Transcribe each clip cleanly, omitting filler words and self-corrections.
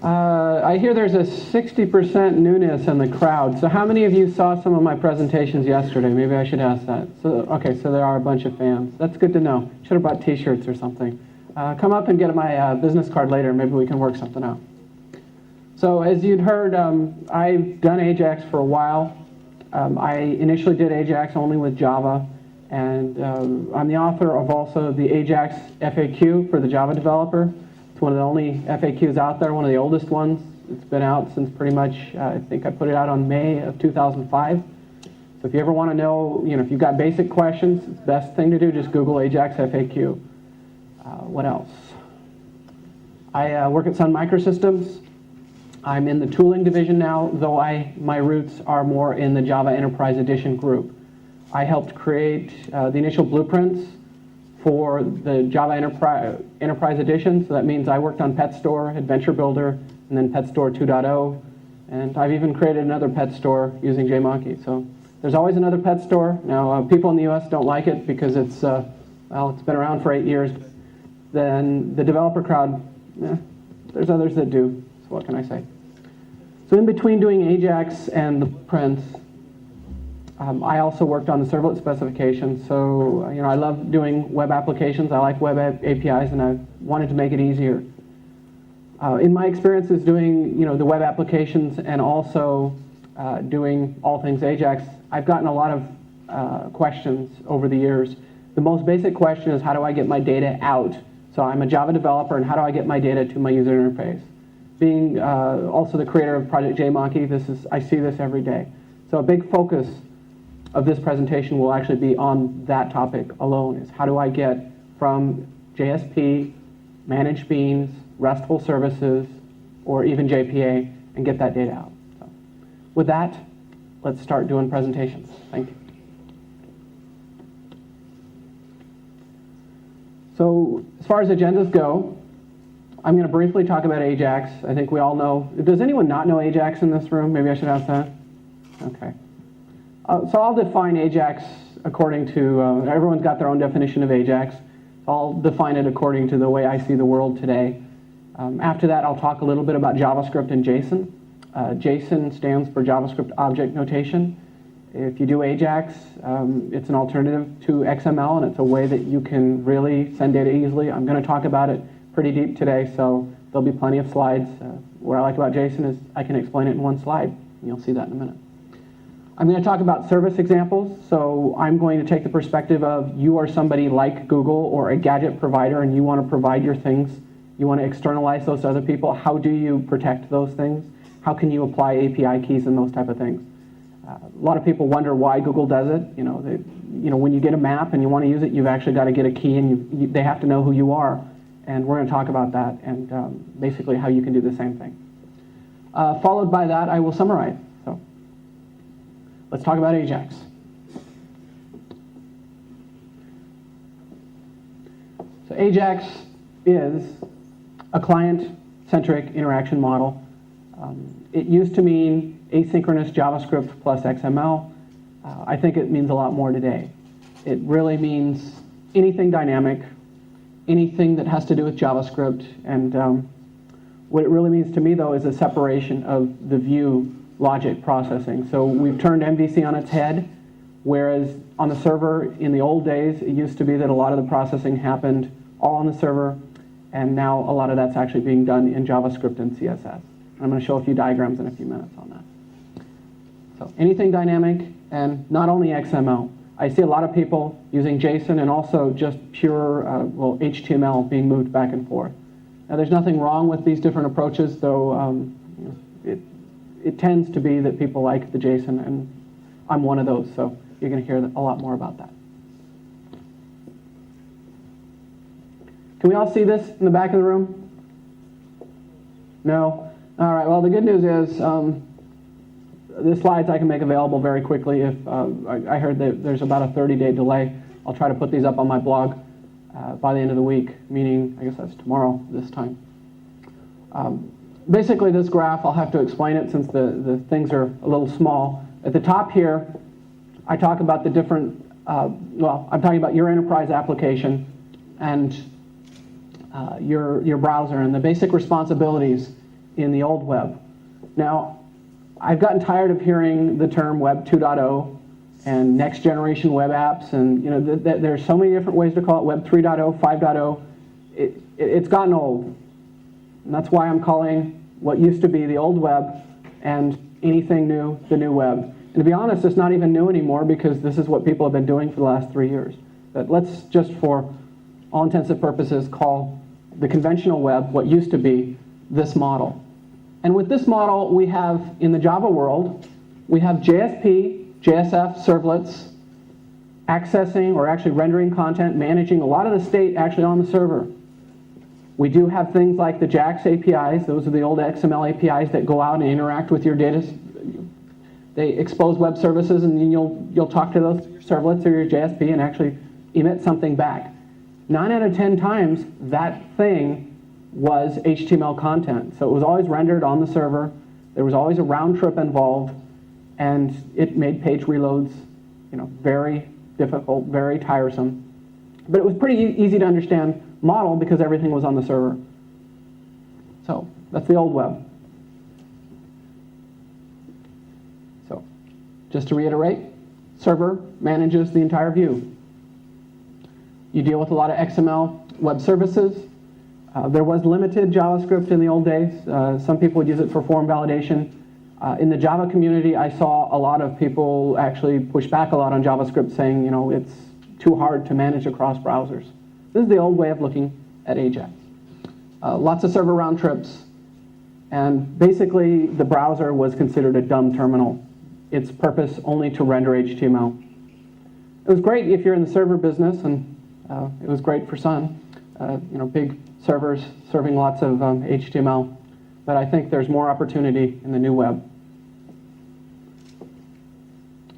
I hear there's a 60% newness in the crowd. So how many of you saw some of my presentations yesterday? Maybe I should ask that. Okay, so there are a bunch of fans. That's good to know. Should have brought t-shirts or something. Come up and get my business card later. Maybe we can work something out. So as you'd heard, I've done Ajax for a while. I initially did Ajax only with Java. And I'm the author of also the Ajax FAQ for the Java developer. It's one of the only FAQs out there, one of the oldest ones. It's been out since pretty much, I think I put it out on May of 2005. So if you ever want to know, if you've got basic questions, it's the best thing to do, just Google Ajax FAQ. What else? I work at Sun Microsystems. I'm in the tooling division now, though my roots are more in the Java Enterprise Edition group. I helped create the initial blueprints for the Java Enterprise Edition, so that means I worked on Pet Store, Adventure Builder, and then Pet Store 2.0, and I've even created another Pet Store using JMonkey. So there's always another Pet Store. Now, people in the US don't like it because it's been around for 8 years. Then the developer crowd, there's others that do, so what can I say? So in between doing Ajax and the prints, I also worked on the servlet specification. So, I love doing web applications. I like web APIs, and I wanted to make it easier. In my experiences doing, the web applications and also doing all things Ajax, I've gotten a lot of questions over the years. The most basic question is, how do I get my data out? So I'm a Java developer, and how do I get my data to my user interface? Being also the creator of Project JMonkey, I see this every day. So a big focus of this presentation will actually be on that topic alone, is how do I get from JSP, managed beans, RESTful services, or even JPA, and get that data out. So with that, let's start doing presentations. Thank you. So as far as agendas go, I'm going to briefly talk about Ajax. I think we all know. Does anyone not know Ajax in this room? Maybe I should ask that. Okay. So I'll define Ajax according to, everyone's got their own definition of Ajax. So I'll define it according to the way I see the world today. After that, I'll talk a little bit about JavaScript and JSON. JSON stands for JavaScript Object Notation. If you do Ajax, it's an alternative to XML, and it's a way that you can really send data easily. I'm going to talk about it pretty deep today, so there'll be plenty of slides. What I like about JSON is I can explain it in one slide, and you'll see that in a minute. I'm going to talk about service examples. So I'm going to take the perspective of you are somebody like Google or a gadget provider, and you want to provide your things. You want to externalize those to other people. How do you protect those things? How can you apply API keys and those type of things? A lot of people wonder why Google does it. When you get a map and you want to use it, you've actually got to get a key, and they have to know who you are. And we're going to talk about that and basically how you can do the same thing. Followed by that, I will summarize. So let's talk about Ajax. So Ajax is a client-centric interaction model. It used to mean asynchronous JavaScript plus XML. I think it means a lot more today. It really means anything dynamic, anything that has to do with JavaScript, and what it really means to me, though, is a separation of the view logic processing. So we've turned MVC on its head, whereas on the server in the old days, it used to be that a lot of the processing happened all on the server, and now a lot of that's actually being done in JavaScript and CSS. I'm going to show a few diagrams in a few minutes on that. So anything dynamic, and not only XML. I see a lot of people using JSON and also just pure HTML being moved back and forth. Now there's nothing wrong with these different approaches, though it tends to be that people like the JSON, and I'm one of those, so you're going to hear a lot more about that. Can we all see this in the back of the room? No? All right, well, the good news is the slides I can make available very quickly. If I heard that there's about a 30-day delay. I'll try to put these up on my blog by the end of the week, meaning I guess that's tomorrow this time. Basically, this graph, I'll have to explain it since the things are a little small. At the top here, I talk about the different, I'm talking about your enterprise application and your browser and the basic responsibilities in the old web. Now, I've gotten tired of hearing the term Web 2.0 and next generation web apps, and there's so many different ways to call it, Web 3.0, 5.0. It's gotten old. And that's why I'm calling what used to be the old web and anything new the new web. And to be honest, it's not even new anymore because this is what people have been doing for the last 3 years. But let's just, for all intents and purposes, call the conventional web what used to be this model. And with this model, we have, in the Java world, we have JSP, JSF, servlets, accessing or actually rendering content, managing a lot of the state actually on the server. We do have things like the Jax APIs. Those are the old XML APIs that go out and interact with your data. They expose web services, and then you'll talk to those servlets or your JSP and actually emit something back. 9 out of 10 times, that thing was HTML content. So it was always rendered on the server. There was always a round trip involved, and it made page reloads, very difficult, very tiresome. But it was pretty easy to understand model because everything was on the server. So that's the old web. So just to reiterate, server manages the entire view. You deal with a lot of XML web services. There was limited JavaScript in the old days. Some people would use it for form validation. In the Java community, I saw a lot of people actually push back a lot on JavaScript, saying, it's too hard to manage across browsers. This is the old way of looking at Ajax. Lots of server round trips, and basically the browser was considered a dumb terminal. Its purpose only to render HTML. It was great if you're in the server business, and it was great for Sun. Big servers serving lots of HTML, but I think there's more opportunity in the new web.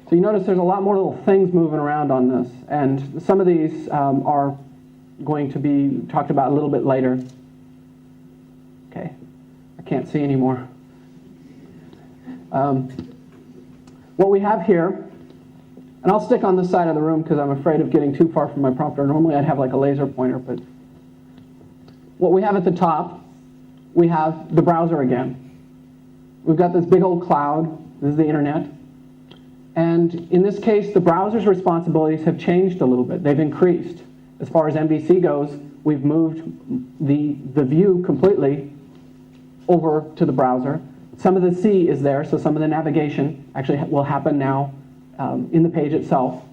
So you notice there's a lot more little things moving around on this, and some of these are going to be talked about a little bit later. Okay, I can't see anymore. What we have here, and I'll stick on this side of the room because I'm afraid of getting too far from my prompter. Normally I'd have like a laser pointer, but what we have at the top, we have the browser again. We've got this big old cloud. This is the internet. And in this case, the browser's responsibilities have changed a little bit. They've increased. As far as MVC goes, we've moved the view completely over to the browser. Some of the C is there, so some of the navigation actually will happen now in the page itself.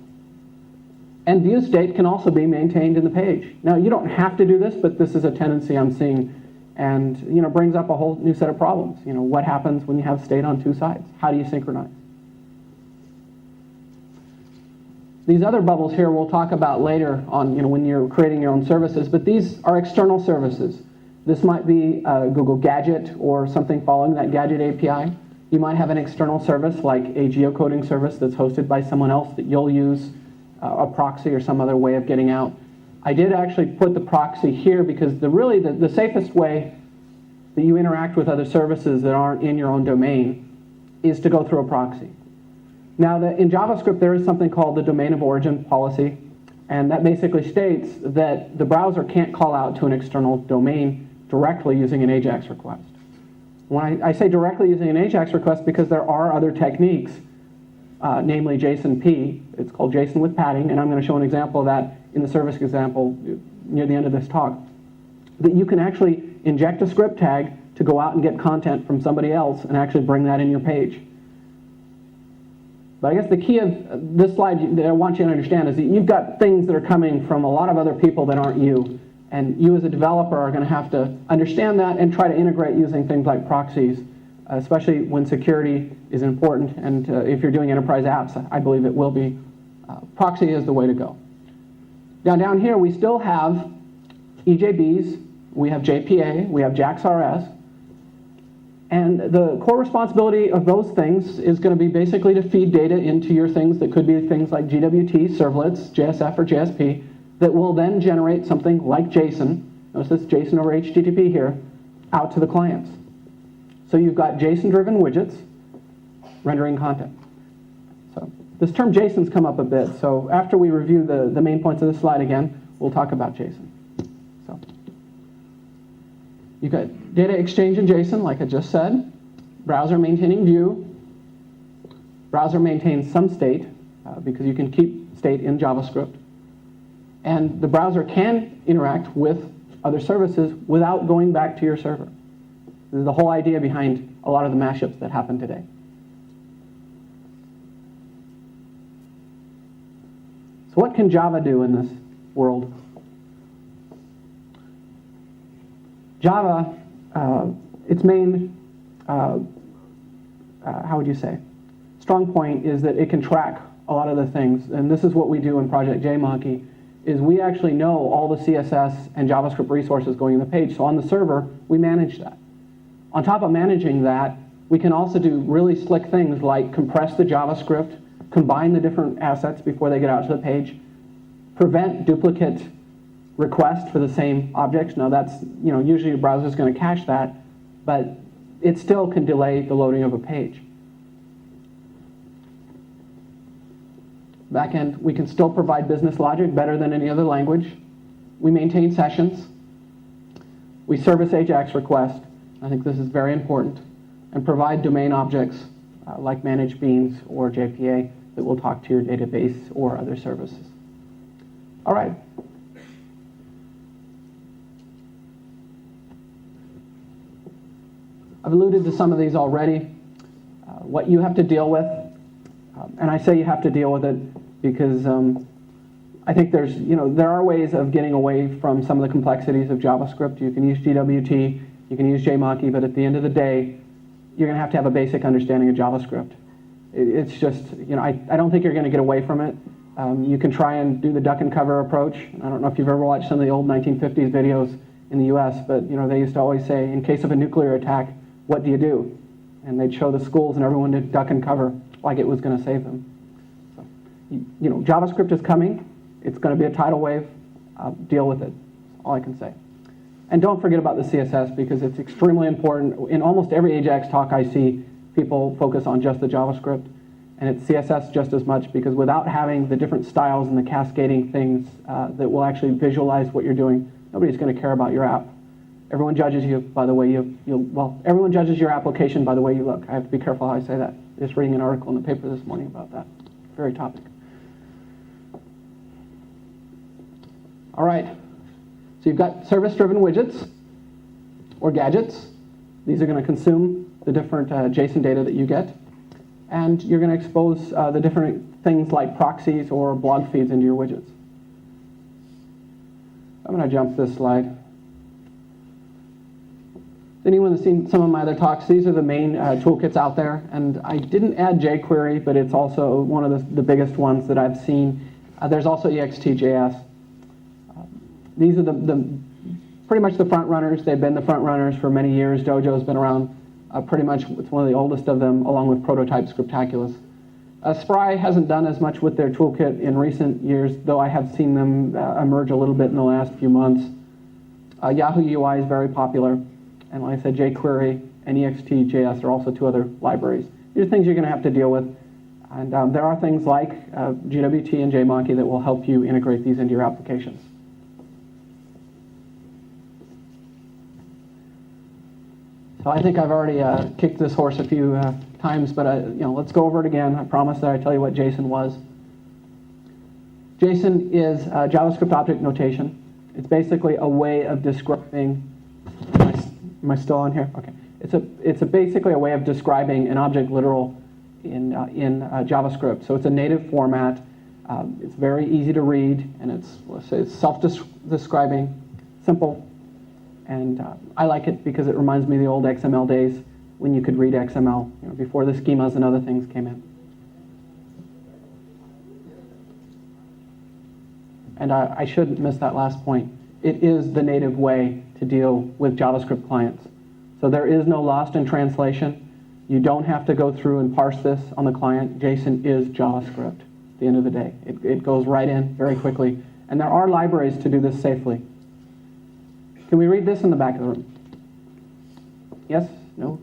And view state can also be maintained in the page. Now, you don't have to do this, but this is a tendency I'm seeing, and brings up a whole new set of problems. What happens when you have state on two sides? How do you synchronize? These other bubbles here we'll talk about later on, when you're creating your own services, but these are external services. This might be a Google Gadget or something following that Gadget API. You might have an external service like a geocoding service that's hosted by someone else that you'll use, a proxy or some other way of getting out. I did actually put the proxy here because the safest way that you interact with other services that aren't in your own domain is to go through a proxy. Now, in JavaScript, there is something called the domain of origin policy, and that basically states that the browser can't call out to an external domain directly using an AJAX request. When I say directly using an AJAX request, because there are other techniques, namely JSON-P, it's called JSON with padding, and I'm going to show an example of that in the service example near the end of this talk, that you can actually inject a script tag to go out and get content from somebody else and actually bring that in your page. But I guess the key of this slide that I want you to understand is that you've got things that are coming from a lot of other people that aren't you. And you as a developer are going to have to understand that and try to integrate using things like proxies, especially when security is important. And if you're doing enterprise apps, I believe it will be. Proxy is the way to go. Now down here, we still have EJBs, we have JPA, we have Jax-Rs. And the core responsibility of those things is going to be basically to feed data into your things that could be things like GWT, servlets, JSF, or JSP, that will then generate something like JSON. Notice this JSON over HTTP here, out to the clients. So you've got JSON-driven widgets rendering content. So this term JSON's come up a bit. So after we review the main points of this slide again, we'll talk about JSON. So You've got data exchange in JSON, like I just said. Browser maintaining view. Browser maintains some state, because you can keep state in JavaScript. And the browser can interact with other services without going back to your server. This is the whole idea behind a lot of the mashups that happen today. So what can Java do in this world? Java, its main, how would you say, strong point is that it can track a lot of the things. And this is what we do in Project JMonkey, is we actually know all the CSS and JavaScript resources going in the page. So on the server, we manage that. On top of managing that, we can also do really slick things like compress the JavaScript, combine the different assets before they get out to the page, prevent duplicate requests for the same objects. Now that's, usually your browser is going to cache that, but it still can delay the loading of a page. Backend, we can still provide business logic better than any other language. We maintain sessions. We service AJAX requests. I think this is very important. And provide domain objects like managed beans or JPA that will talk to your database or other services. All right. I've alluded to some of these already. What you have to deal with, and I say you have to deal with it because I think there are ways of getting away from some of the complexities of JavaScript. You can use GWT, you can use JMonkey, but at the end of the day, you're going to have a basic understanding of JavaScript. It's just, I don't think you're going to get away from it. You can try and do the duck and cover approach. I don't know if you've ever watched some of the old 1950s videos in the US, but they used to always say, in case of a nuclear attack, what do you do? And they'd show the schools and everyone did duck and cover like it was going to save them. So, JavaScript is coming. It's going to be a tidal wave. Deal with it. That's all I can say. And don't forget about the CSS because it's extremely important. In almost every AJAX talk I see, people focus on just the JavaScript. And it's CSS just as much because without having the different styles and the cascading things that will actually visualize what you're doing, nobody's going to care about your app. Everyone judges you by the way everyone judges your application by the way you look. I have to be careful how I say that. Just reading an article in the paper this morning about that very topic. All right. So you've got service-driven widgets or gadgets. These are going to consume the different JSON data that you get. And you're going to expose the different things like proxies or blog feeds into your widgets. I'm going to jump this slide. Anyone that's seen some of my other talks, these are the main toolkits out there. And I didn't add jQuery, but it's also one of the biggest ones that I've seen. There's also ext.js. These are pretty much the front runners. They've been the front runners for many years. Dojo's been around pretty much. It's one of the oldest of them, along with Prototype Scriptaculous. Spry hasn't done as much with their toolkit in recent years, though I have seen them emerge a little bit in the last few months. Yahoo UI is very popular. And like I said, jQuery and ext.js are also two other libraries. These are things you're going to have to deal with. And there are things like GWT and JMonkey that will help you integrate these into your applications. So I think I've already kicked this horse a few times, but let's go over it again. I promise that I tell you what JSON was. JSON is JavaScript object notation. It's basically a way of describing. Am I still on here? Okay. It's basically a way of describing an object literal in JavaScript. So it's a native format. It's very easy to read, and it's self-describing, simple. And I like it because it reminds me of the old XML days when you could read XML, before the schemas and other things came in. And I shouldn't miss that last point. It is the native way to deal with JavaScript clients. So there is no lost in translation. You don't have to go through and parse this on the client. JSON is JavaScript at the end of the day. It goes right in very quickly. And there are libraries to do this safely. Can we read this in the back of the room? Yes? No?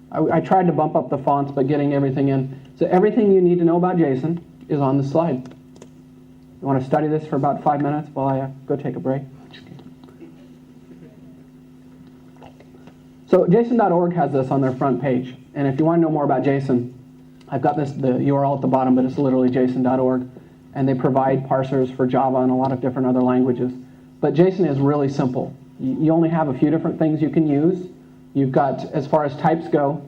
I tried to bump up the fonts, but getting everything in. So everything you need to know about JSON is on the slide. You want to study this for about 5 minutes while I go take a break? So Json.org has this on their front page. And if you want to know more about JSON, I've got the URL at the bottom, but it's literally json.org. And they provide parsers for Java and a lot of different other languages. But JSON is really simple. You only have a few different things you can use. You've got, as far as types go,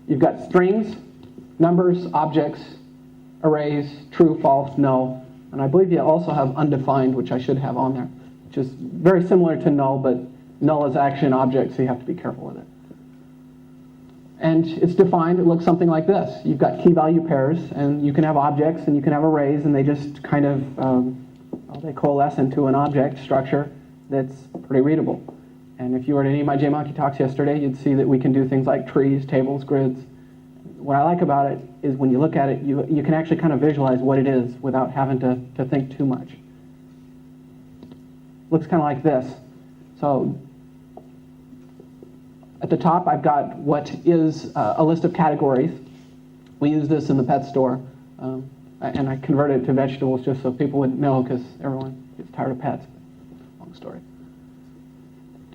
you've got strings, numbers, objects, arrays, true, false, null. And I believe you also have undefined, which I should have on there, which is very similar to null, but null is actually an object, so you have to be careful with it. And it's defined, it looks something like this. You've got key value pairs, and you can have objects, and you can have arrays, and they just kind of, they coalesce into an object structure that's pretty readable. And if you were at any of my JMonkey talks yesterday, you'd see that we can do things like trees, tables, grids. What I like about it is when you look at it, you can actually kind of visualize what it is without having to think too much. Looks kind of like this. So at the top, I've got what is a list of categories. We use this in the pet store, and I converted it to vegetables just so people wouldn't know, because everyone gets tired of pets. Long story.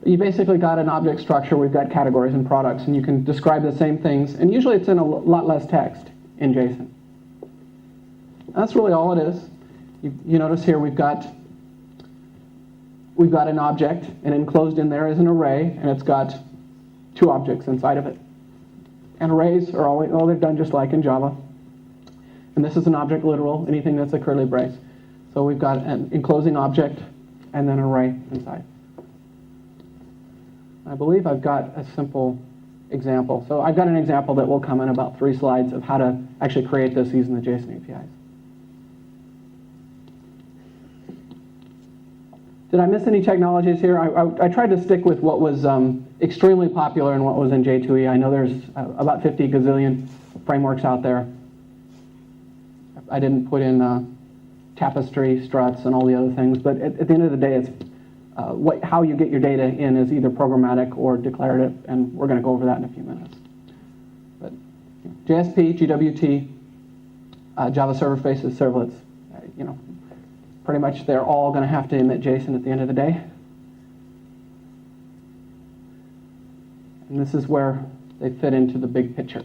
You basically got an object structure. We've got categories and products, and you can describe the same things. And usually it's in a lot less text in JSON. That's really all it is. You notice here we've got an object, and enclosed in there is an array, and it's got two objects inside of it. And arrays are all they've done just like in Java. And this is an object literal, anything that's a curly brace. So we've got an enclosing object and then an array inside. I believe I've got a simple example. So I've got an example that will come in about 3 slides of how to actually create this using the JSON APIs. Did I miss any technologies here? I tried to stick with what was extremely popular and what was in J2E. I know there's about 50 gazillion frameworks out there. I didn't put in Tapestry, struts, and all the other things, but at the end of the day, it's how you get your data in is either programmatic or declarative, and we're going to go over that in a few minutes. But JSP, GWT, Java server faces, servlets, pretty much they're all going to have to emit JSON at the end of the day. And this is where they fit into the big picture.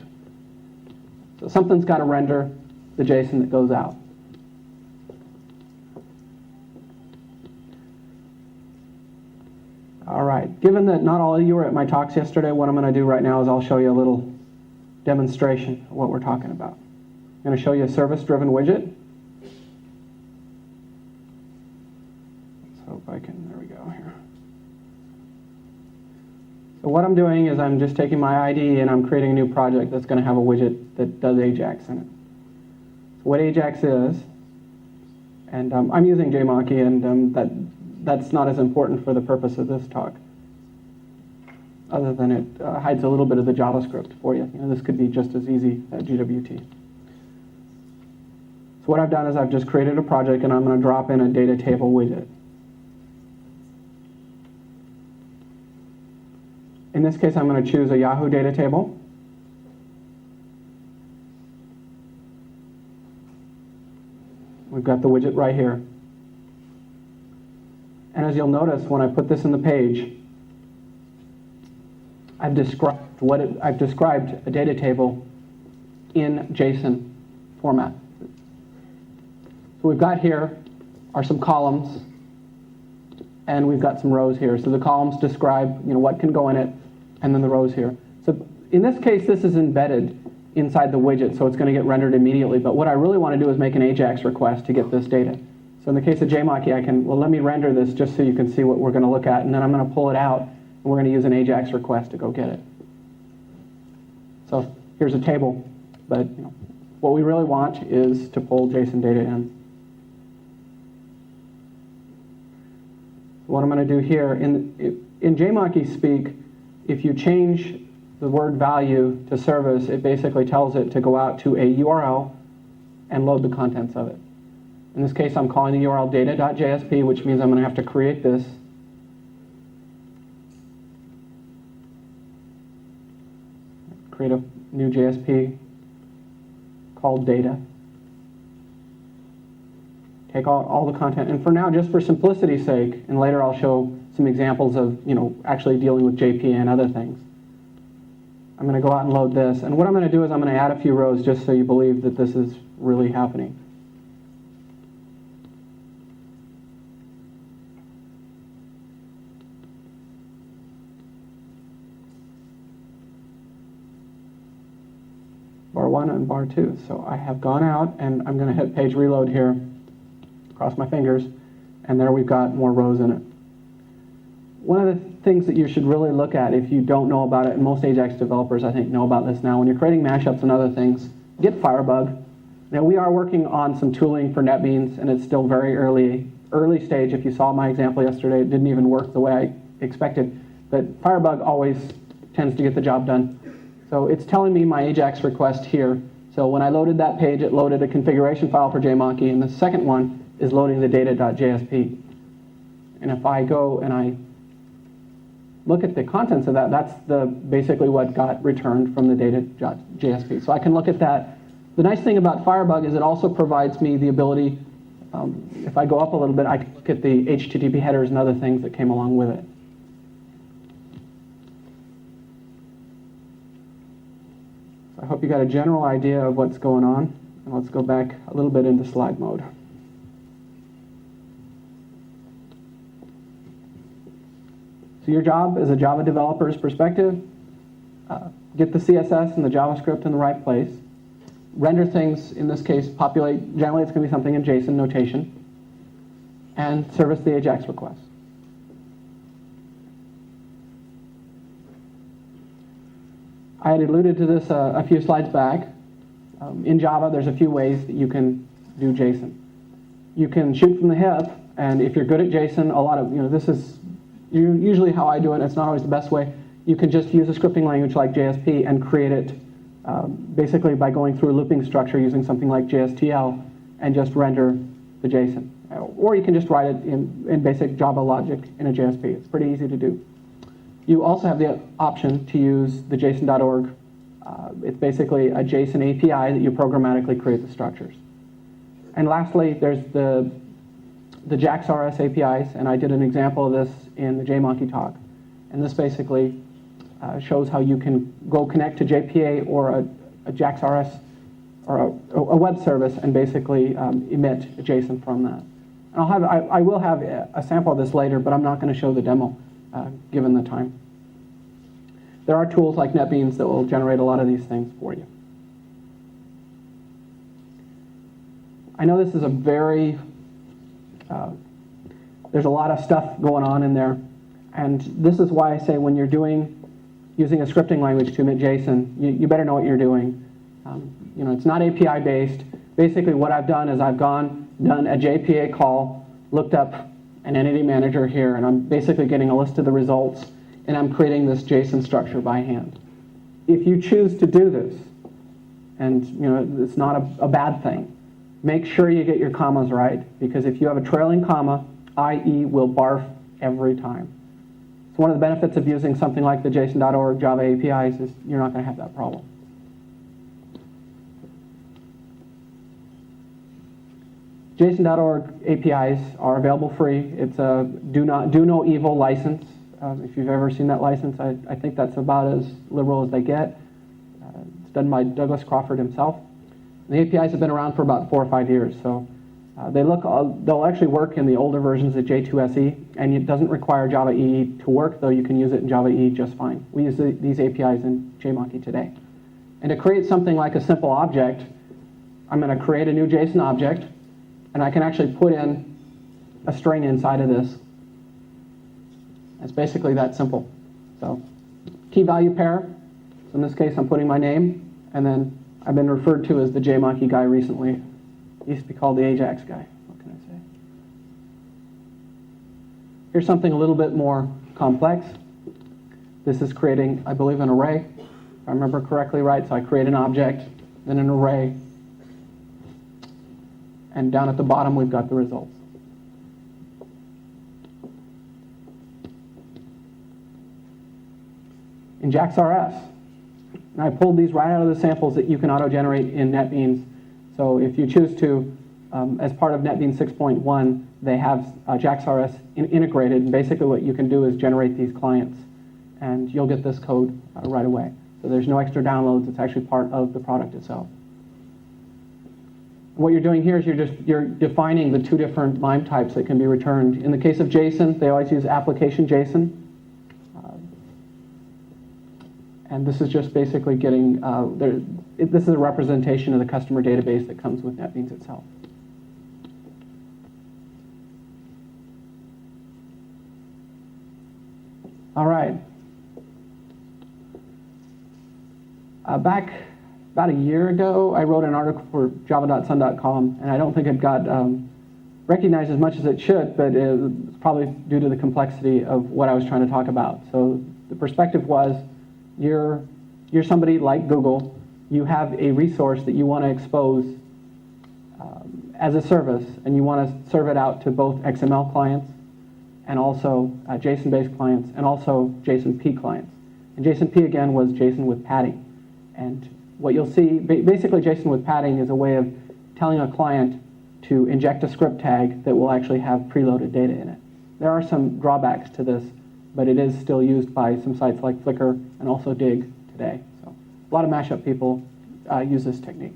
So something's got to render the JSON that goes out. All right, given that not all of you were at my talks yesterday, what I'm going to do right now is I'll show you a little demonstration of what we're talking about. I'm going to show you a service-driven widget. Let's hope I can, there we go here. So what I'm doing is I'm just taking my IDE and I'm creating a new project that's going to have a widget that does Ajax in it. So what Ajax is, and I'm using JMonkey, and that's not as important for the purpose of this talk, other than it hides a little bit of the JavaScript for you. This could be just as easy as GWT. So what I've done is I've just created a project, and I'm going to drop in a data table widget. In this case, I'm going to choose a Yahoo data table. We've got the widget right here. And as you'll notice, when I put this in the page, I've described a data table in JSON format. So we've got here are some columns, and we've got some rows here. So the columns describe what can go in it, and then the rows here. So in this case, this is embedded inside the widget, so it's going to get rendered immediately. But what I really want to do is make an AJAX request to get this data. So in the case of JMonkey, let me render this just so you can see what we're going to look at, and then I'm going to pull it out, and we're going to use an AJAX request to go get it. So here's a table, but what we really want is to pull JSON data in. What I'm going to do here, in JMonkey speak, if you change the word value to service, it basically tells it to go out to a URL and load the contents of it. In this case, I'm calling the URL data.jsp, which means I'm going to have to create this. Create a new JSP called data. Take all the content. And for now, just for simplicity's sake, and later I'll show some examples of actually dealing with JP and other things. I'm going to go out and load this. And what I'm going to do is I'm going to add a few rows just so you believe that this is really happening. Bar 1 and bar 2. So I have gone out and I'm going to hit page reload here, cross my fingers, and there we've got more rows in it. One of the things that you should really look at if you don't know about it, and most Ajax developers I think know about this now, when you're creating mashups and other things, get Firebug. Now we are working on some tooling for NetBeans and it's still very early stage. If you saw my example yesterday, it didn't even work the way I expected, but Firebug always tends to get the job done. So it's telling me my Ajax request here. So when I loaded that page, it loaded a configuration file for JMonkey, and the second one is loading the data.jsp. And if I go and I look at the contents of that, that's basically what got returned from the data.jsp. So I can look at that. The nice thing about Firebug is it also provides me the ability, if I go up a little bit, I can look at the HTTP headers and other things that came along with it. I hope you got a general idea of what's going on. And let's go back a little bit into slide mode. So your job as a Java developer's perspective, get the CSS and the JavaScript in the right place. Render things, in this case, populate. Generally, it's going to be something in JSON notation. And service the AJAX request. I had alluded to this a few slides back. In Java, there's a few ways that you can do JSON. You can shoot from the hip, and if you're good at JSON, this is usually how I do it. It's not always the best way. You can just use a scripting language like JSP and create it basically by going through a looping structure using something like JSTL and just render the JSON. Or you can just write it in basic Java logic in a JSP. It's pretty easy to do. You also have the option to use the JSON.org. It's basically a JSON API that you programmatically create the structures. And lastly, there's the Jax-Rs APIs, and I did an example of this in the JMonkey talk. And this basically shows how you can go connect to JPA or a Jax-Rs or a web service and basically emit a JSON from that. And I will have a sample of this later, but I'm not going to show the demo given the time. There are tools like NetBeans that will generate a lot of these things for you. I know this is a very, there's a lot of stuff going on in there, and this is why I say when you're using a scripting language to emit JSON, you better know what you're doing. It's not API based. Basically what I've done is I've done a JPA call, looked up an entity manager here, and I'm basically getting a list of the results, and I'm creating this JSON structure by hand. If you choose to do this, and it's not a bad thing, make sure you get your commas right, because if you have a trailing comma, IE will barf every time. So one of the benefits of using something like the JSON.org Java APIs is you're not going to have that problem. JSON.org APIs are available free. It's a do no evil license. If you've ever seen that license, I think that's about as liberal as they get. It's done by Douglas Crawford himself. The APIs have been around for about 4 or 5 years, so they'll actually work in the older versions of J2SE, and it doesn't require Java EE to work, though you can use it in Java EE just fine. We use these APIs in JMonkey today. And to create something like a simple object, I'm going to create a new JSON object, and I can actually put in a string inside of this. It's basically that simple. So key value pair. So in this case, I'm putting my name, and then I've been referred to as the JMonkey guy recently. It used to be called the Ajax guy. What can I say? Here's something a little bit more complex. This is creating, I believe, an array. If I remember correctly, right? So I create an object, then an array, and down at the bottom we've got the results. In Jax-Rs, and I pulled these right out of the samples that you can auto-generate in NetBeans. So if you choose to, as part of NetBeans 6.1, they have Jax-Rs integrated, and basically what you can do is generate these clients, and you'll get this code right away. So there's no extra downloads. It's actually part of the product itself. What you're doing here is you're defining the two different MIME types that can be returned. In the case of JSON, they always use application JSON. And this is just basically getting, this is a representation of the customer database that comes with NetBeans itself. All right. Back about a year ago, I wrote an article for java.sun.com, and I don't think it got recognized as much as it should, but it's probably due to the complexity of what I was trying to talk about. So the perspective was, you're somebody like Google, you have a resource that you want to expose as a service, and you want to serve it out to both XML clients and also JSON-based clients, and also JSON-P clients. And JSON-P, again, was JSON with padding. And what you'll see, basically JSON with padding is a way of telling a client to inject a script tag that will actually have preloaded data in it. There are some drawbacks to this, but it is still used by some sites like Flickr and also Dig today. So a lot of Mashup people use this technique.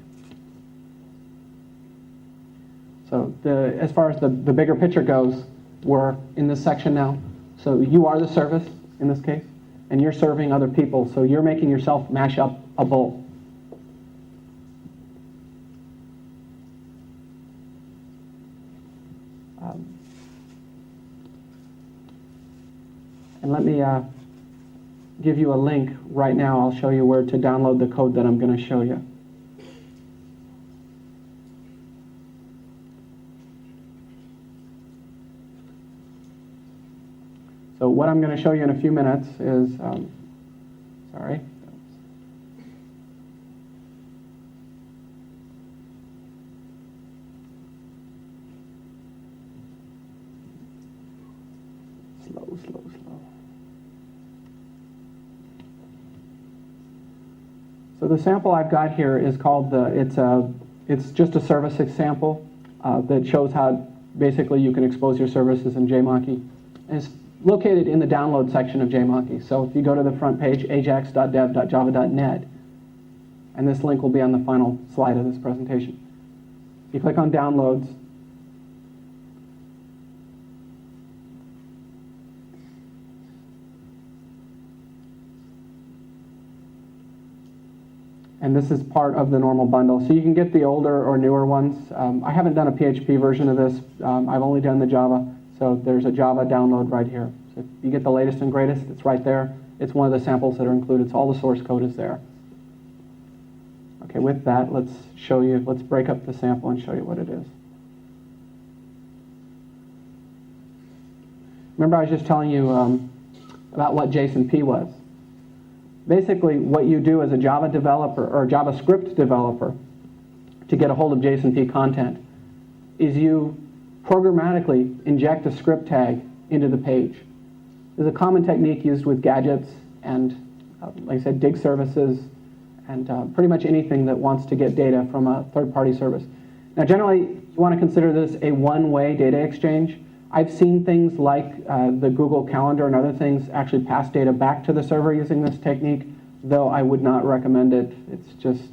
So as far as the bigger picture goes, we're in this section now. So you are the service in this case, and you're serving other people. So you're making yourself mashupable. And let me give you a link right now. I'll show you where to download the code that I'm going to show you. So what I'm going to show you in a few minutes is, sorry. Slow. So the sample I've got here is called it's just a service example that shows how basically you can expose your services in JMonkey. And it's located in the download section of JMonkey. So if you go to the front page, ajax.dev.java.net, and this link will be on the final slide of this presentation. If you click on downloads, and this is part of the normal bundle. So you can get the older or newer ones. I haven't done a PHP version of this. I've only done the Java. So there's a Java download right here. So if you get the latest and greatest, it's right there. It's one of the samples that are included. So all the source code is there. Okay, with that, let's break up the sample and show you what it is. Remember I was just telling you about what JSON-P was. Basically, what you do as a Java developer or JavaScript developer to get a hold of JSON-P content is you programmatically inject a script tag into the page. There's a common technique used with gadgets and, like I said, dig services and pretty much anything that wants to get data from a third-party service. Now, generally, you want to consider this a one-way data exchange. I've seen things like the Google Calendar and other things actually pass data back to the server using this technique, though I would not recommend it. It's just,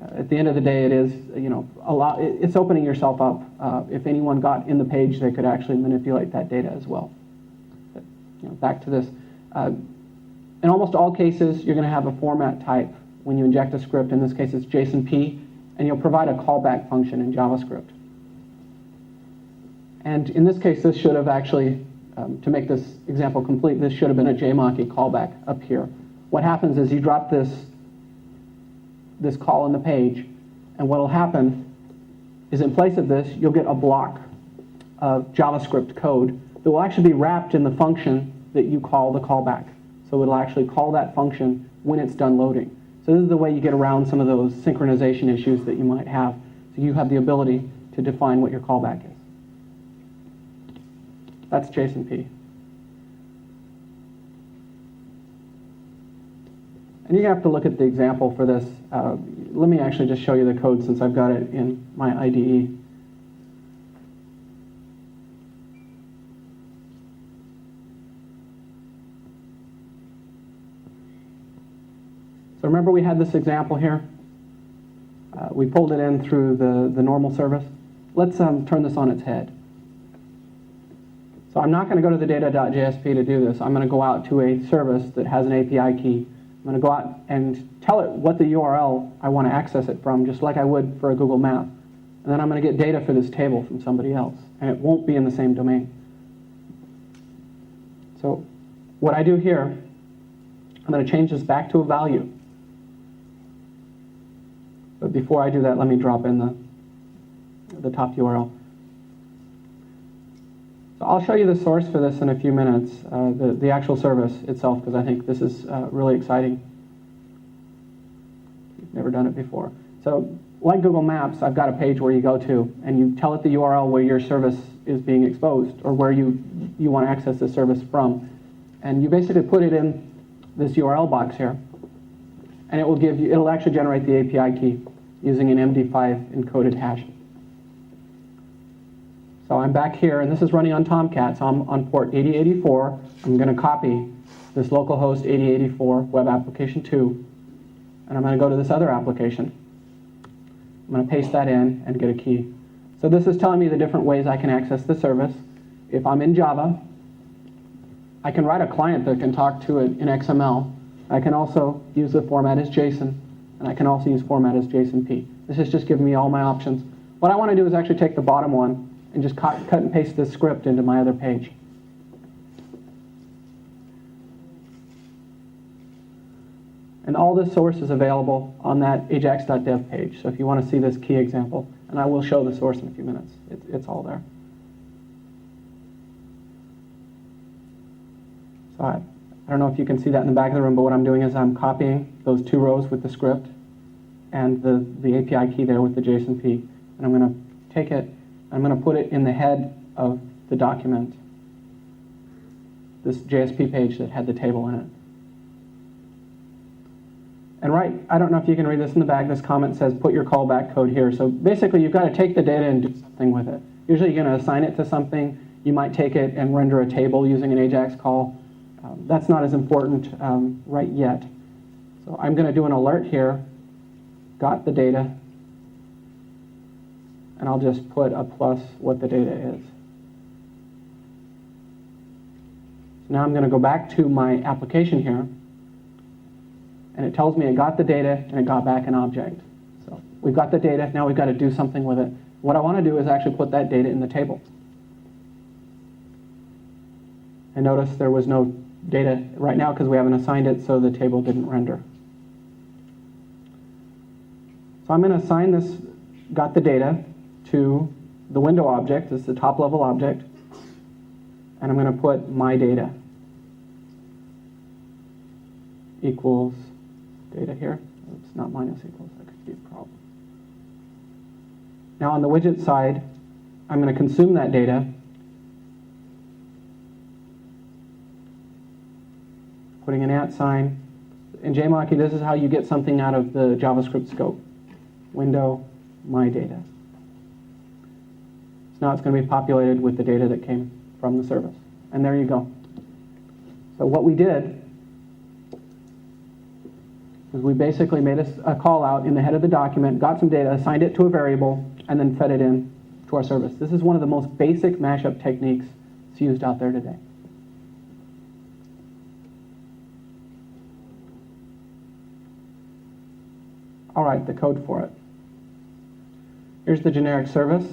at the end of the day, it is, it's opening yourself up. If anyone got in the page, they could actually manipulate that data as well. But, back to this. In almost all cases, you're going to have a format type when you inject a script. In this case, it's JSON-P, and you'll provide a callback function in JavaScript. And in this case, this should have actually, to make this example complete, this should have been a JMonkey callback up here. What happens is you drop this call in the page, and what will happen is in place of this, you'll get a block of JavaScript code that will actually be wrapped in the function that you call the callback. So it'll actually call that function when it's done loading. So this is the way you get around some of those synchronization issues that you might have. So you have the ability to define what your callback is. That's JSON-P. And you're going to have to look at the example for this. Let me actually just show you the code since I've got it in my IDE. So remember we had this example here? We pulled it in through the normal service. Let's turn this on its head. So I'm not going to go to the data.jsp to do this. I'm going to go out to a service that has an API key. I'm going to go out and tell it what the URL I want to access it from, just like I would for a Google map. And then I'm going to get data for this table from somebody else. And it won't be in the same domain. So what I do here, I'm going to change this back to a value. But before I do that, let me drop in the top URL. So I'll show you the source for this in a few minutes, the actual service itself, because I think this is really exciting. You've never done it before. So like Google Maps, I've got a page where you go to, and you tell it the URL where your service is being exposed, or where you want to access the service from. And you basically put it in this URL box here, and it will give you, it'll actually generate the API key using an MD5 encoded hash. So I'm back here, and this is running on Tomcat, so I'm on port 8084. I'm going to copy this localhost 8084 web application 2, and I'm going to go to this other application. I'm going to paste that in and get a key. So this is telling me the different ways I can access the service. If I'm in Java, I can write a client that can talk to it in XML. I can also use the format as JSON, and I can also use format as JSONP. This is just giving me all my options. What I want to do is actually take the bottom one and just cut and paste this script into my other page. And all this source is available on that ajax.dev page. So if you want to see this key example, and I will show the source in a few minutes, it's all there. So I don't know if you can see that in the back of the room, but what I'm doing is I'm copying those 2 rows with the script and the API key there with the JSONP. And I'm going to take it, I'm going to put it in the head of the document, this JSP page that had the table in it. And I don't know if you can read this in the back, this comment says put your callback code here. So basically you've got to take the data and do something with it. Usually you're going to assign it to something. You might take it and render a table using an AJAX call. That's not as important right yet. So I'm going to do an alert here, got the data, and I'll just put a plus what the data is. So now I'm going to go back to my application here, and it tells me it got the data and it got back an object. So we've got the data, now we've got to do something with it. What I want to do is actually put that data in the table. And notice there was no data right now because we haven't assigned it, so the table didn't render. So I'm going to assign this got the data to the window object. This is the top level object. And I'm going to put my data equals data here. Oops, not minus equals. That could be a problem. Now on the widget side, I'm going to consume that data, putting an @ sign. In JMonkey, this is how you get something out of the JavaScript scope. Window, my data. So now it's going to be populated with the data that came from the service. And there you go. So what we did is we basically made a call out in the head of the document, got some data, assigned it to a variable, and then fed it in to our service. This is one of the most basic mashup techniques that's used out there today. All right, the code for it. Here's the generic service.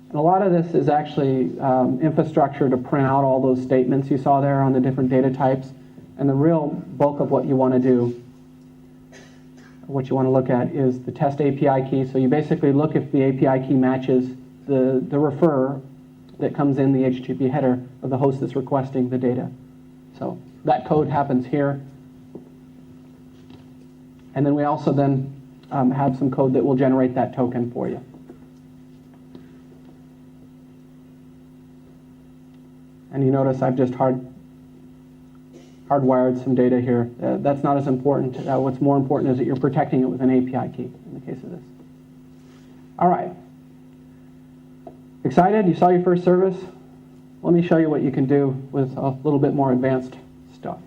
And a lot of this is actually infrastructure to print out all those statements you saw there on the different data types. And the real bulk of what you want to do, what you want to look at, is the test API key. So you basically look if the API key matches the referrer that comes in the HTTP header of the host that's requesting the data. So that code happens here. And then we also then have some code that will generate that token for you. And you notice I've just hardwired some data here. That's not as important. What's more important is that you're protecting it with an API key in the case of this. All right. Excited? You saw your first service? Let me show you what you can do with a little bit more advanced stuff.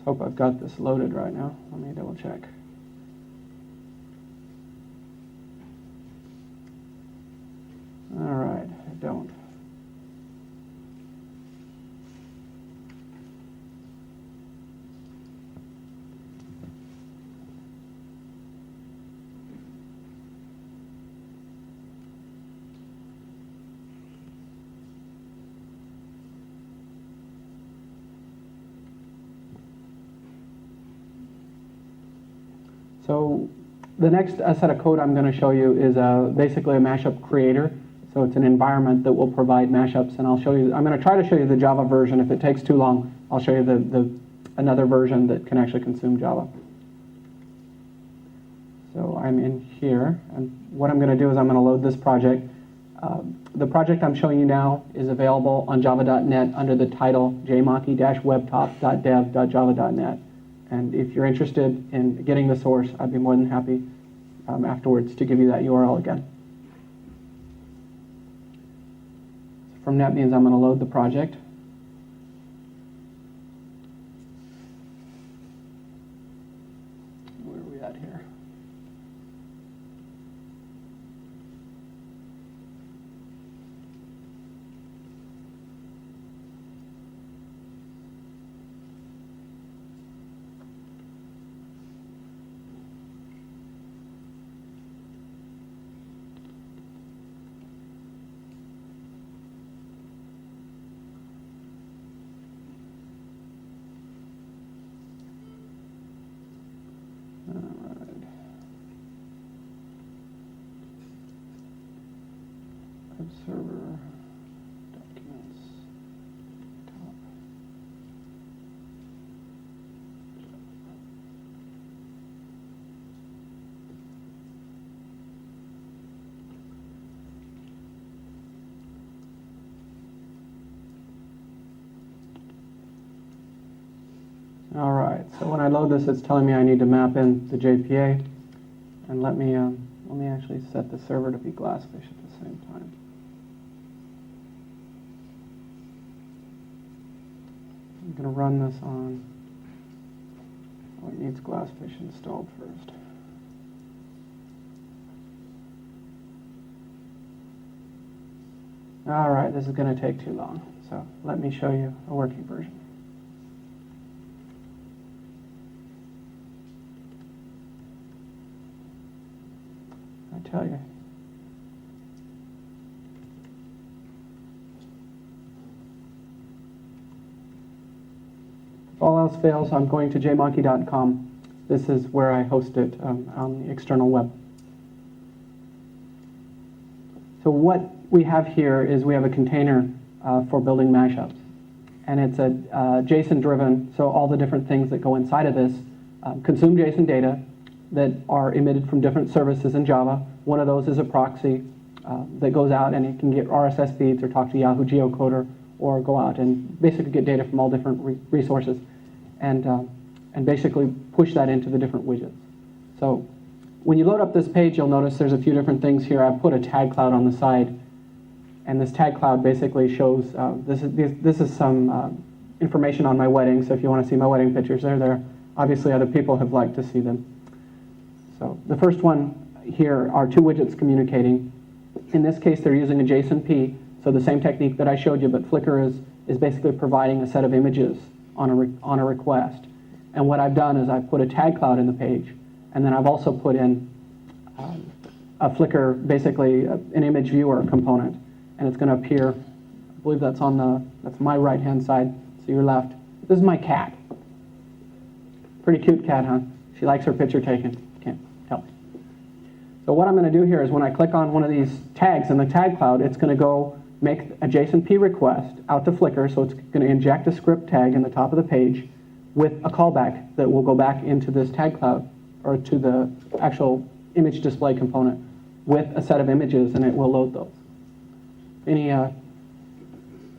Hope I've got this loaded right now. Let me double check. All right, I don't. So the next set of code I'm going to show you is basically a Mashup Creator. So it's an environment that will provide mashups, and I'll show you. I'm going to try to show you the Java version. If it takes too long, I'll show you another version that can actually consume Java. So I'm in here, and what I'm going to do is I'm going to load this project. The project I'm showing you now is available on java.net under the title jmaki-webtop.dev.java.net. And if you're interested in getting the source, I'd be more than happy afterwards to give you that URL again. From NetBeans, I'm going to load the project. Where are we at here? Server documents top. All right. So when I load this, it's telling me I need to map in the JPA, and let me actually set the server to be Glassfish at the same time. I'm going to run this on, oh, it needs Glassfish installed first. All right, this is going to take too long, so let me show you a working version. I tell you. If all else fails, I'm going to jmonkey.com. This is where I host it on the external web. So what we have here is we have a container for building mashups. And it's a JSON-driven, so all the different things that go inside of this consume JSON data that are emitted from different services in Java. One of those is a proxy that goes out and it can get RSS feeds or talk to Yahoo Geocoder or go out and basically get data from all different resources and basically push that into the different widgets. So when you load up this page, you'll notice there's a few different things here. I've put a tag cloud on the side, and this tag cloud basically shows, this is some information on my wedding, so if you want to see my wedding pictures, they're there. Obviously other people have liked to see them. So the first one here are two widgets communicating. In this case, they're using a JSON-P, so the same technique that I showed you, but Flickr is basically providing a set of images on a request. And what I've done is I've put a tag cloud in the page, and then I've also put in a Flickr, basically an image viewer component, and it's going to appear. I believe that's that's my right-hand side, so your left. This is my cat. Pretty cute cat, huh? She likes her picture taken. Can't tell. So what I'm going to do here is when I click on one of these tags in the tag cloud, it's going to go make a JSON-P request out to Flickr, so it's going to inject a script tag in the top of the page with a callback that will go back into this tag cloud or to the actual image display component with a set of images, and it will load those.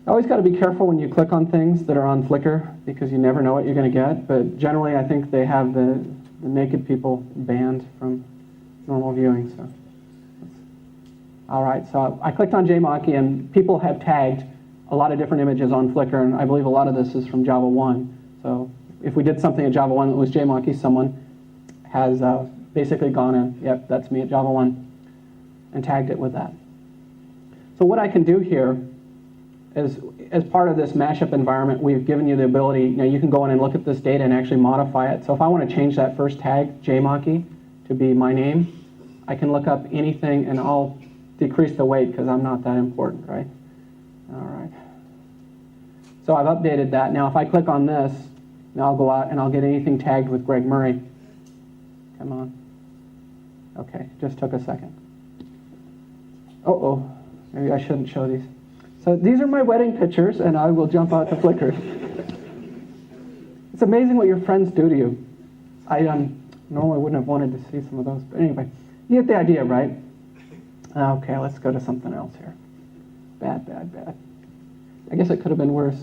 Always got to be careful when you click on things that are on Flickr because you never know what you're going to get, but generally I think they have the naked people banned from normal viewing. So, all right, so I clicked on JMonkey, and people have tagged a lot of different images on Flickr, and I believe a lot of this is from Java 1. So if we did something at Java 1 that was JMonkey, someone has basically gone in, yep, that's me at Java 1, and tagged it with that. So what I can do here is, as part of this mashup environment, we've given you the ability, you can go in and look at this data and actually modify it. So if I want to change that first tag, JMonkey, to be my name, I can look up anything and I'll decrease the weight because I'm not that important, right? All right. So I've updated that. Now if I click on this, now I'll go out and I'll get anything tagged with Greg Murray. Come on. Okay, just took a second. Uh-oh, maybe I shouldn't show these. So these are my wedding pictures, and I will jump out to Flickr. It's amazing what your friends do to you. I normally wouldn't have wanted to see some of those, but anyway, you get the idea, right? Okay, let's go to something else here. Bad, bad, bad. I guess it could have been worse.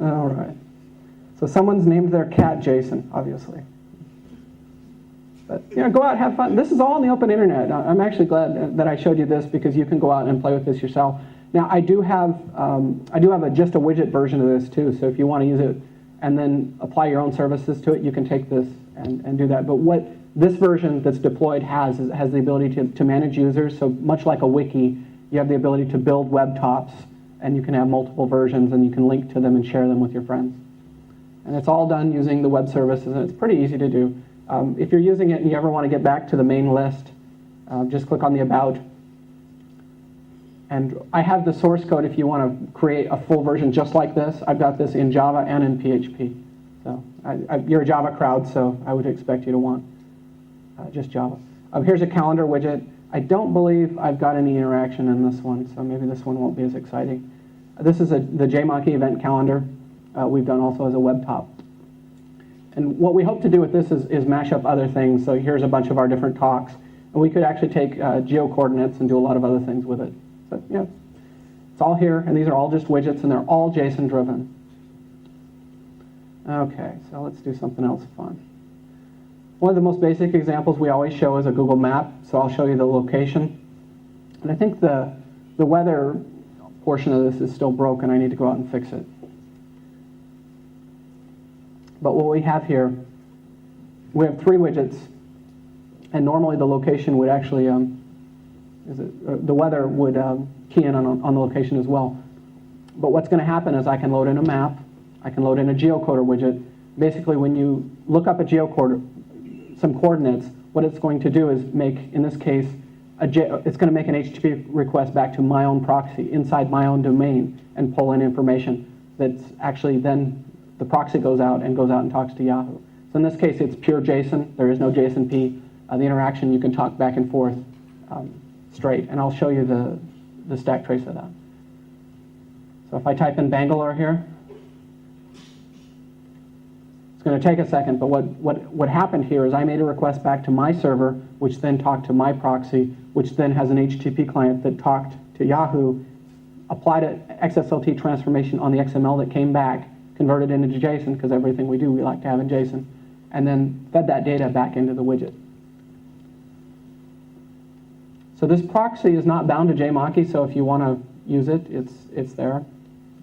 All right. So someone's named their cat Jason, obviously. But go out, have fun. This is all on the open internet. I'm actually glad that I showed you this because you can go out and play with this yourself. Now I do have just a widget version of this too. So if you want to use it and then apply your own services to it, you can take this and do that. But what this version that's deployed has the ability to manage users. So much like a wiki, you have the ability to build web tops, and you can have multiple versions, and you can link to them and share them with your friends. And it's all done using the web services, and it's pretty easy to do. If you're using it and you ever want to get back to the main list, just click on the About. And I have the source code if you want to create a full version just like this. I've got this in Java and in PHP. So you're a Java crowd, so I would expect you to want just Java. Here's a calendar widget. I don't believe I've got any interaction in this one, so maybe this one won't be as exciting. This is the JMonkey event calendar. We've done also as a web top. And what we hope to do with this is mash up other things. So here's a bunch of our different talks. And we could actually take geo-coordinates and do a lot of other things with it. So yeah, it's all here, and these are all just widgets, and they're all JSON driven. Okay, so let's do something else fun. One of the most basic examples we always show is a Google map. So I'll show you the location. And I think the weather portion of this is still broken. I need to go out and fix it. But what we have here, we have 3 widgets, and normally the location would actually, the weather would key in on the location as well. But what's going to happen is I can load in a map, I can load in a geocoder widget. Basically, when you look up a some coordinates, what it's going to do is make, in this case, it's going to make an HTTP request back to my own proxy inside my own domain and pull in information that's actually then the proxy goes out and talks to Yahoo. So in this case, it's pure JSON. There is no JSONP. The interaction, you can talk back and forth straight. And I'll show you the stack trace of that. So if I type in Bangalore here, it's going to take a second, but what happened here is I made a request back to my server, which then talked to my proxy, which then has an HTTP client that talked to Yahoo, applied an XSLT transformation on the XML that came back, converted it into JSON, because everything we do we like to have in JSON, and then fed that data back into the widget. So this proxy is not bound to JMonkey, so if you want to use it, it's there.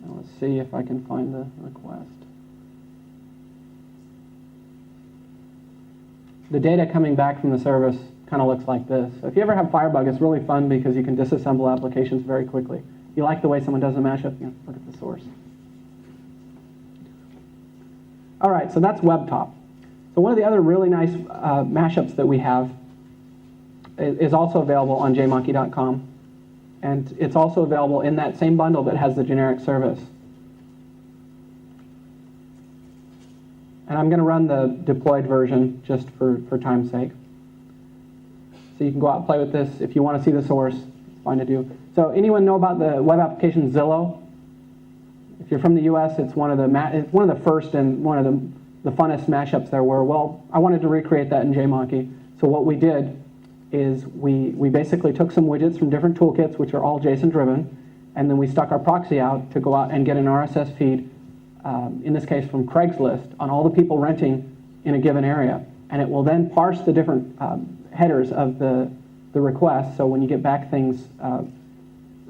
Now let's see if I can find the request. The data coming back from the service kind of looks like this. So if you ever have Firebug, it's really fun because you can disassemble applications very quickly. If you like the way someone does a mashup, look at the source. All right, so that's WebTop. So one of the other really nice mashups that we have is also available on jmonkey.com. And it's also available in that same bundle that has the generic service. And I'm going to run the deployed version just for time's sake. So you can go out and play with this. If you want to see the source, it's fine to do. So anyone know about the web application Zillow? If you're from the US, it's one of the first and one of the funnest mashups there were. Well, I wanted to recreate that in JMonkey. So what we did is we basically took some widgets from different toolkits, which are all JSON driven, and then we stuck our proxy out to go out and get an RSS feed, in this case from Craigslist, on all the people renting in a given area. And it will then parse the different headers of the request. So when you get back things,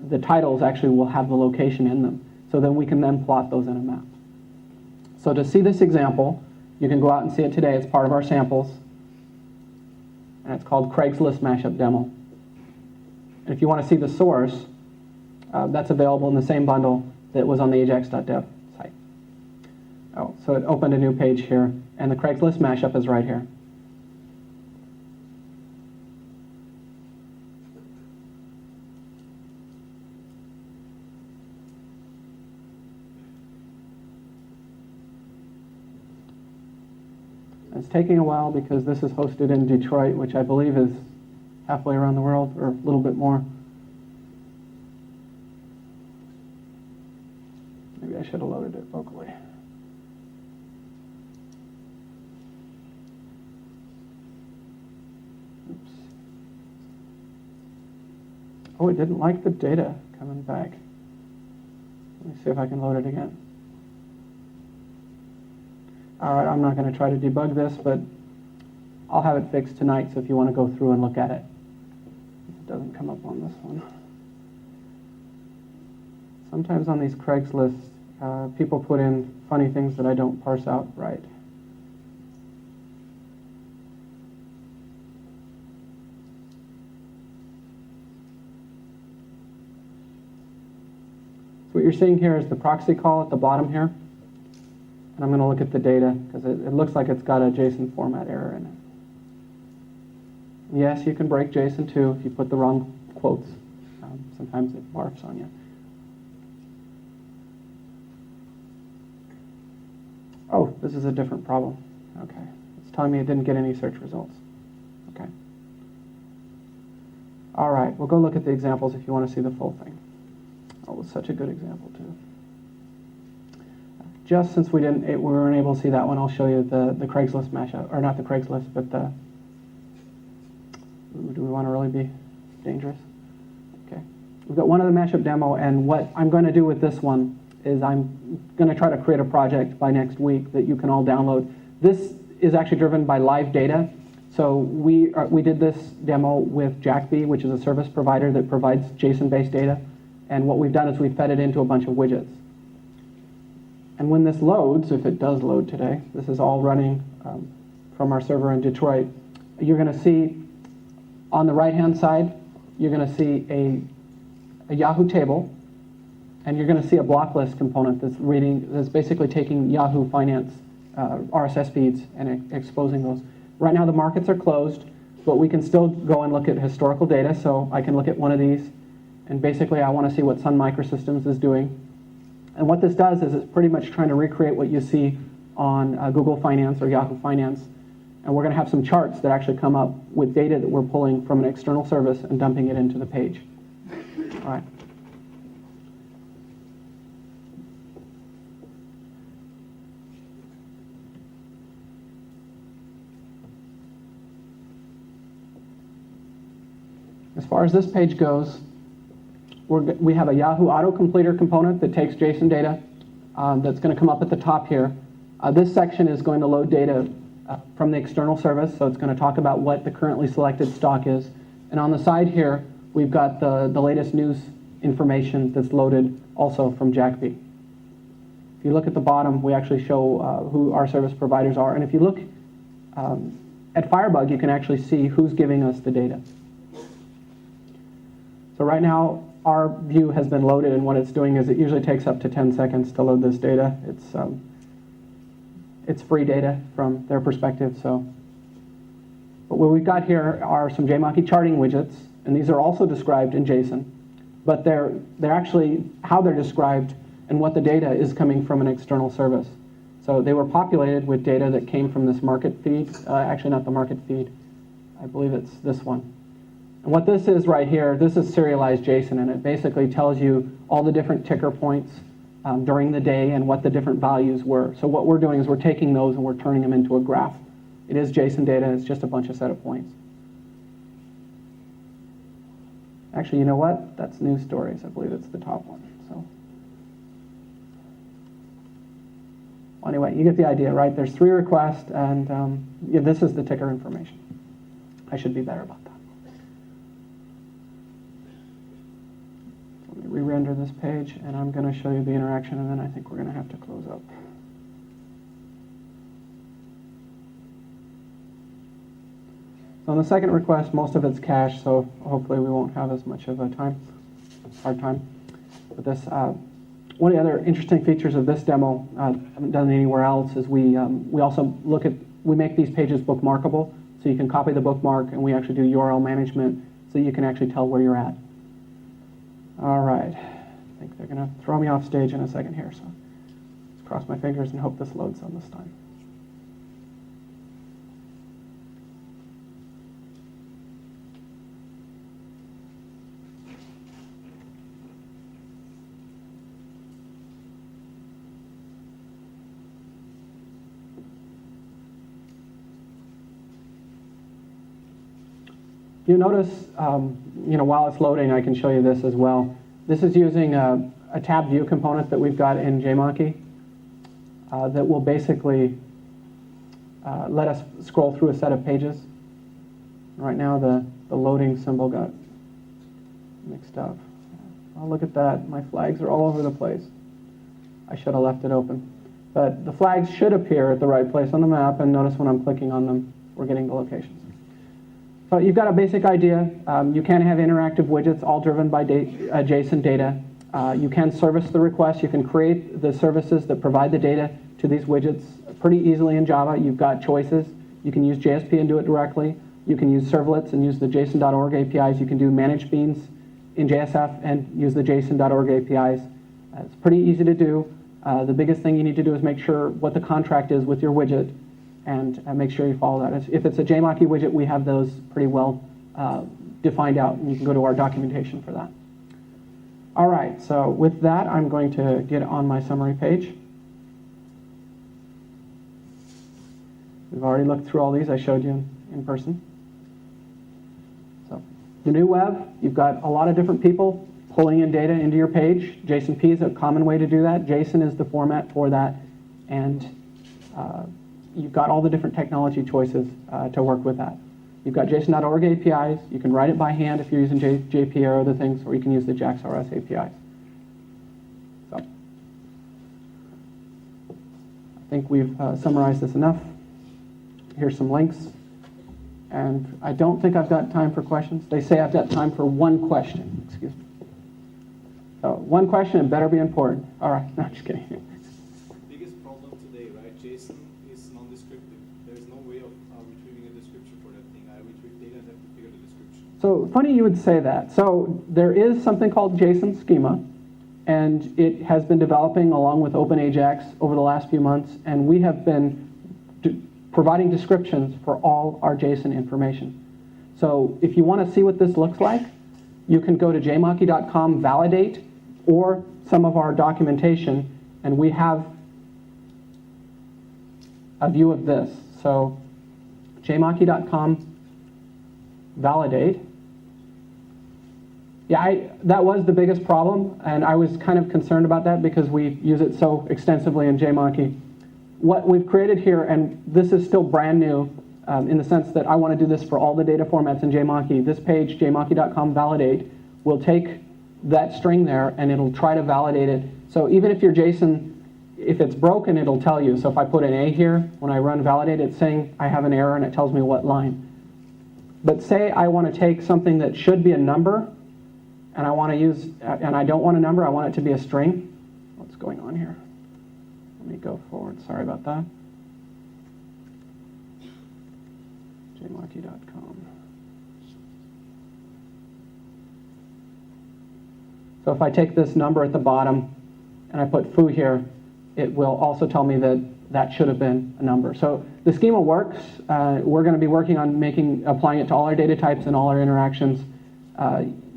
the titles actually will have the location in them. So then we can then plot those in a map. So to see this example, you can go out and see it today. It's part of our samples. And it's called Craigslist Mashup Demo. And if you want to see the source, that's available in the same bundle that was on the ajax.dev site. Oh, so it opened a new page here, and the Craigslist mashup is right here. It's taking a while because this is hosted in Detroit, which I believe is halfway around the world, or a little bit more. Maybe I should have loaded it locally. Oops. Oh, it didn't like the data coming back. Let me see if I can load it again. All right, I'm not going to try to debug this, but I'll have it fixed tonight, so if you want to go through and look at it. It doesn't come up on this one. Sometimes on these Craigslist, people put in funny things that I don't parse out right. So what you're seeing here is the proxy call at the bottom here. And I'm going to look at the data because it looks like it's got a JSON format error in it. Yes, you can break JSON too if you put the wrong quotes. Sometimes it barfs on you. Oh, this is a different problem. Okay. It's telling me it didn't get any search results. Okay. All right, we'll go look at the examples if you want to see the full thing. Oh, it was such a good example too. Just since we weren't able to see that one, I'll show you the Craigslist mashup, or not the Craigslist, but the. Do we want to really be dangerous? Okay, we've got one other mashup demo, and what I'm going to do with this one is I'm going to try to create a project by next week that you can all download. This is actually driven by live data. So we did this demo with Jax-Rs, which is a service provider that provides JSON-based data, and what we've done is we've fed it into a bunch of widgets. And when this loads, if it does load today, this is all running from our server in Detroit, you're going to see on the right-hand side, you're going to see a Yahoo table, and you're going to see a block list component that's basically taking Yahoo Finance RSS feeds and exposing those. Right now the markets are closed, but we can still go and look at historical data. So I can look at one of these, and basically I want to see what Sun Microsystems is doing. And what this does is it's pretty much trying to recreate what you see on Google Finance or Yahoo Finance. And we're going to have some charts that actually come up with data that we're pulling from an external service and dumping it into the page. All right. As far as this page goes, we have a Yahoo autocompleter component that takes JSON data that's going to come up at the top here. This section is going to load data from the external service, so it's going to talk about what the currently selected stock is. And on the side here, we've got the latest news information that's loaded also from Jax-Rs. If you look at the bottom, we actually show who our service providers are. And if you look at Firebug, you can actually see who's giving us the data. So right now, our view has been loaded, and what it's doing is it usually takes up to 10 seconds to load this data. It's free data from their perspective. So, but what we've got here are some JMonkey charting widgets, and these are also described in JSON, but they're actually how they're described and what the data is coming from an external service. So they were populated with data that came from this market feed. Actually, not the market feed. I believe it's this one. And what this is right here, this is serialized JSON, and it basically tells you all the different ticker points during the day and what the different values were. So what we're doing is we're taking those and we're turning them into a graph. It is JSON data, it's just a bunch of set of points. Actually, you know what? That's news stories. I believe it's the top one. So anyway, you get the idea, right? There's 3 requests, and yeah, this is the ticker information. I should be better about that. Let me re-render this page, and I'm going to show you the interaction, and then I think we're going to have to close up. So on the second request, most of it's cached, so hopefully we won't have as much of a hard time with this. One of the other interesting features of this demo, I haven't done it anywhere else, is we also we make these pages bookmarkable, so you can copy the bookmark, and we actually do URL management, so you can actually tell where you're at. All right, I think they're going to throw me off stage in a second here, so let's cross my fingers and hope this loads on this time. You notice, while it's loading, I can show you this as well. This is using a tab view component that we've got in JMonkey that will basically let us scroll through a set of pages. Right now, the loading symbol got mixed up. Oh, look at that. My flags are all over the place. I should have left it open. But the flags should appear at the right place on the map, and notice when I'm clicking on them, we're getting the locations. So you've got a basic idea. You can have interactive widgets, all driven by JSON data. You can service the request. You can create the services that provide the data to these widgets pretty easily in Java. You've got choices. You can use JSP and do it directly. You can use servlets and use the JSON.org APIs. You can do manage beans in JSF and use the JSON.org APIs. It's pretty easy to do. The biggest thing you need to do is make sure what the contract is with your widget, and make sure you follow that. If it's a JMonkey widget, we have those pretty well defined out, and you can go to our documentation for that. All right, so with that, I'm going to get on my summary page. We've already looked through all these. I showed you in person. So the new web, you've got a lot of different people pulling in data into your page. JSONP is a common way to do that. JSON is the format for that, and you've got all the different technology choices to work with that. You've got JSON.org APIs. You can write it by hand if you're using JP or other things, or you can use the Jax-Rs APIs. So I think we've summarized this enough. Here's some links. And I don't think I've got time for questions. They say I've got time for one question. Excuse me. So one question, it better be important. All right, no, just kidding. Biggest problem today, right? JSON is non-descriptive. There's no way of retrieving a description for that thing. I retrieve data and have to figure the description. So funny you would say that. So there is something called Json Schema, and it has been developing along with OpenAjax over the last few months, and we have been providing descriptions for all our JSON information. So if you want to see what this looks like, you can go to jmonkey.com validate or some of our documentation, and we have a view of this. So jmonkey.com validate. Yeah, that was the biggest problem, and I was kind of concerned about that because we use it so extensively in JMonkey. What we've created here, and this is still brand new in the sense that I want to do this for all the data formats in JMonkey. This page, jmonkey.com validate, will take that string there and it'll try to validate it. So even if your JSON, if it's broken, it'll tell you. So if I put an A here, when I run validate, it's saying I have an error and it tells me what line. But say I want to take something that should be a number and I want to use, and I don't want a number, I want it to be a string. What's going on here? Let me go forward. Sorry about that. jmonkey.com. So if I take this number at the bottom and I put foo here, it will also tell me that that should have been a number. So the schema works. We're going to be working on applying it to all our data types and all our interactions.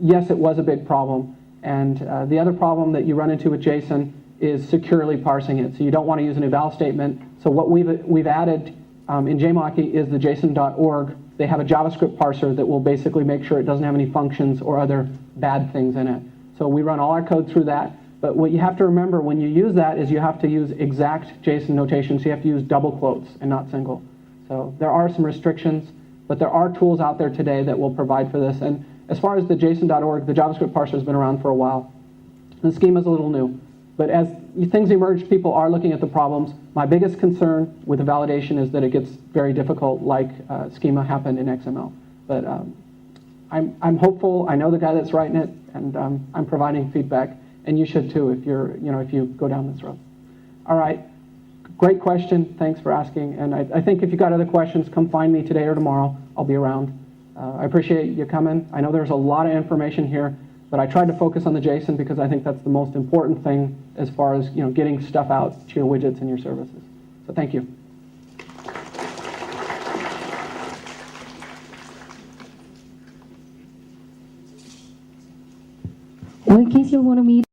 Yes, it was a big problem. And the other problem that you run into with JSON is securely parsing it. So you don't want to use an eval statement. So what we've added in JMonkey is the json.org. They have a JavaScript parser that will basically make sure it doesn't have any functions or other bad things in it. So we run all our code through that. But what you have to remember when you use that is you have to use exact JSON notation. So you have to use double quotes and not single. So there are some restrictions, but there are tools out there today that will provide for this. And as far as the json.org, the JavaScript parser has been around for a while. The schema is a little new. But as things emerge, people are looking at the problems. My biggest concern with the validation is that it gets very difficult, like schema happened in XML. But I'm hopeful. I know the guy that's writing it, and I'm providing feedback. And you should too if if you go down this road. All right, great question. Thanks for asking. And I think if you got other questions, come find me today or tomorrow. I'll be around. I appreciate you coming. I know there's a lot of information here, but I tried to focus on the JSON because I think that's the most important thing as far as getting stuff out to your widgets and your services. So thank you. Well, in case you want to meet